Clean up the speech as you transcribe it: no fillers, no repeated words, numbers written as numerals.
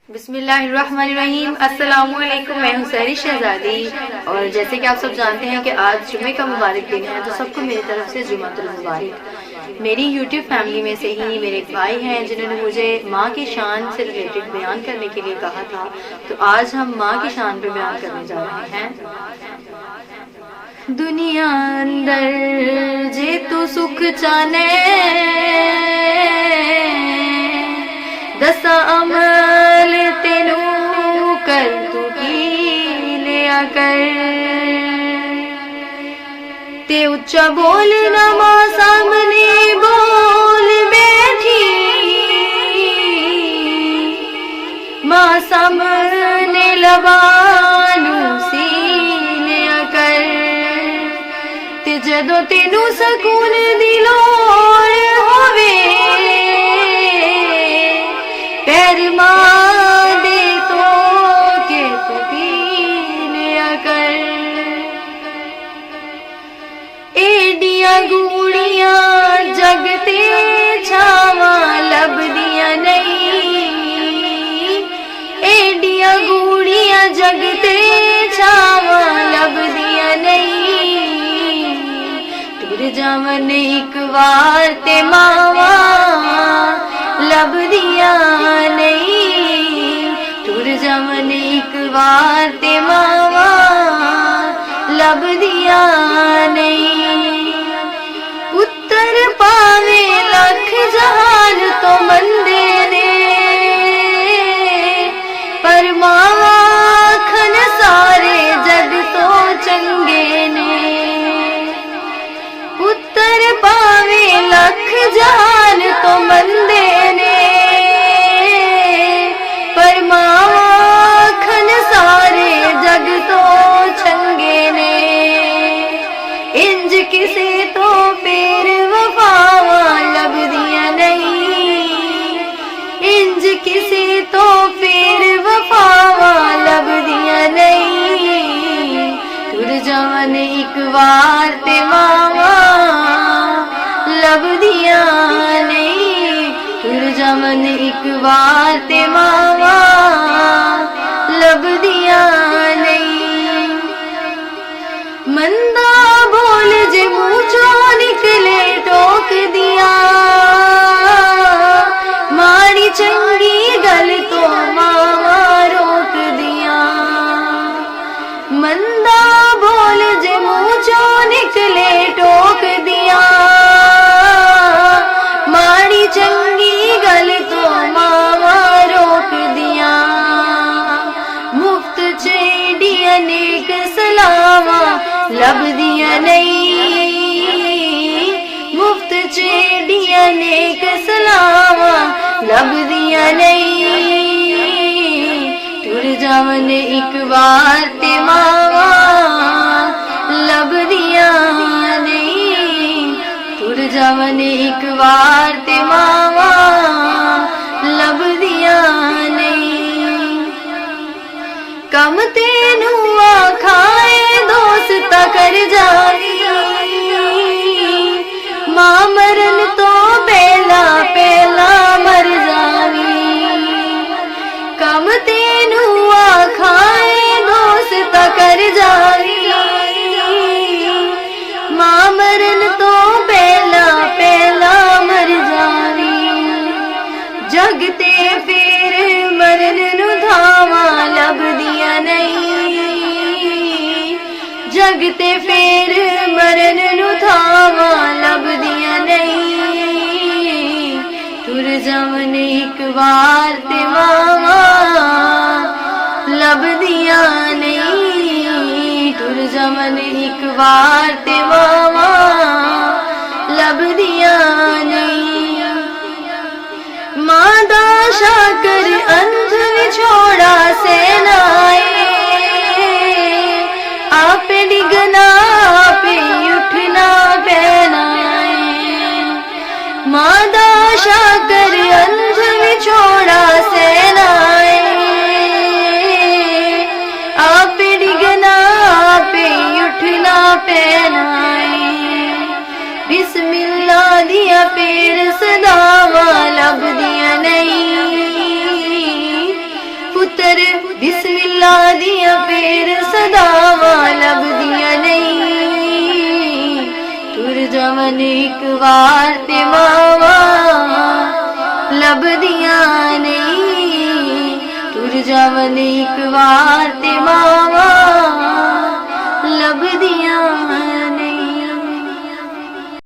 बिस्मिल्लाहिर्रहमानिर्रहीम। अस्सलामुअलैकुम। मैं हूँ सहरी शहजादी और जैसे कि आप सब जानते हैं कि आज जुमे का मुबारक दिन है, तो सबको मेरी तरफ से जुमातुल मुबारक। मेरी यूट्यूब फैमिली में से ही मेरे एक भाई हैं जिन्होंने मुझे माँ की शान से रिलेटेड बयान करने के लिए कहा था, तो आज हम माँ की शान पर बयान करने जा रहे हैं। दुनिया अंदर जे तू सुख चाने, दसा अमल तेनू कर तू की लिया कर, ते उच्चा बोलना मां सामने बोल बैठी, मां सामने लबानू सी लिया कर, ते जदों तेनू सकून दी लोड़ होवे, पैर मां दे तो के तू पी लिया कर। एडिया गूड़िया जगते छावा लभदियां नहीं, एडिया गूड़िया जगते छावा लभदियां नहीं, टुर जावन एक बार ते मावा लभदियां नहीं, टुर जावन एक बार ते मावा लभदियां नहीं। पुत्तर पावे लख जहान तो मंदे ने, पर मावा खन सारे जग तो चंगे ने। पुत्तर पावे लख जहान तो मंदे ने, पर मावा खन सारे जग तो चंगे ने। इंज किसे तो फिर वफावा लभदियां नहीं, इंज किसे तो फिर वफावा लभदियां नहीं, टुर जावन एक बार ते मावा लभदियां नहीं, टुर जावन एक बार ते मावा लभदियां नहीं। मंदा बोल जे मुँह चों निकले टोक दिया, माड़ी चंगी गल तो मावा रोक दिया। मंदा बोल जे मुँह चों निकले टोक दिया, माड़ी चंगी गल तो मावा रोक दिया। मुफ्त चेडियां नेक सलावा लभदियां नहीं, मुफ्त चेडियां नेक सलावा लभदियां नहीं, टुर जावन एक बार ते मावा लभदियां नहीं, टुर जावन एक बार ते मावा लभदियां नहीं। कम तेनू आखाए दोस्त कर जावी, मां मरन तो पहला पहला मर जावी। कम तेनू आखाए दोस्त कर जावी, मां मरन तो पहला पहला मर जावी। जगते फिर मरन नू धावा लभदियां नहीं, जगते फिर मरन नू धावा लभदियां नहीं, टुर जावन एक बार ते मावा लभदियां नहीं, टुर जावन एक बार ते मावा लभदियां नहीं। मां दा शाकर अंध विछोड़ा से नाए, आपे डिगना आपे उठना पैना है। मां दा शाकर अंध विछोड़ा से नाए, आपे डिगना आपे उठना पैना है। बिस्मिल्लाह दिया पेड़ सदावा लभदियां नहीं, पुत्र बिस्मिल्ला दिया फेर सदावां लभदियां नहीं तुर जावन एक बार ते मावा लभदियां नहीं तुर जावन एक बार ते मावा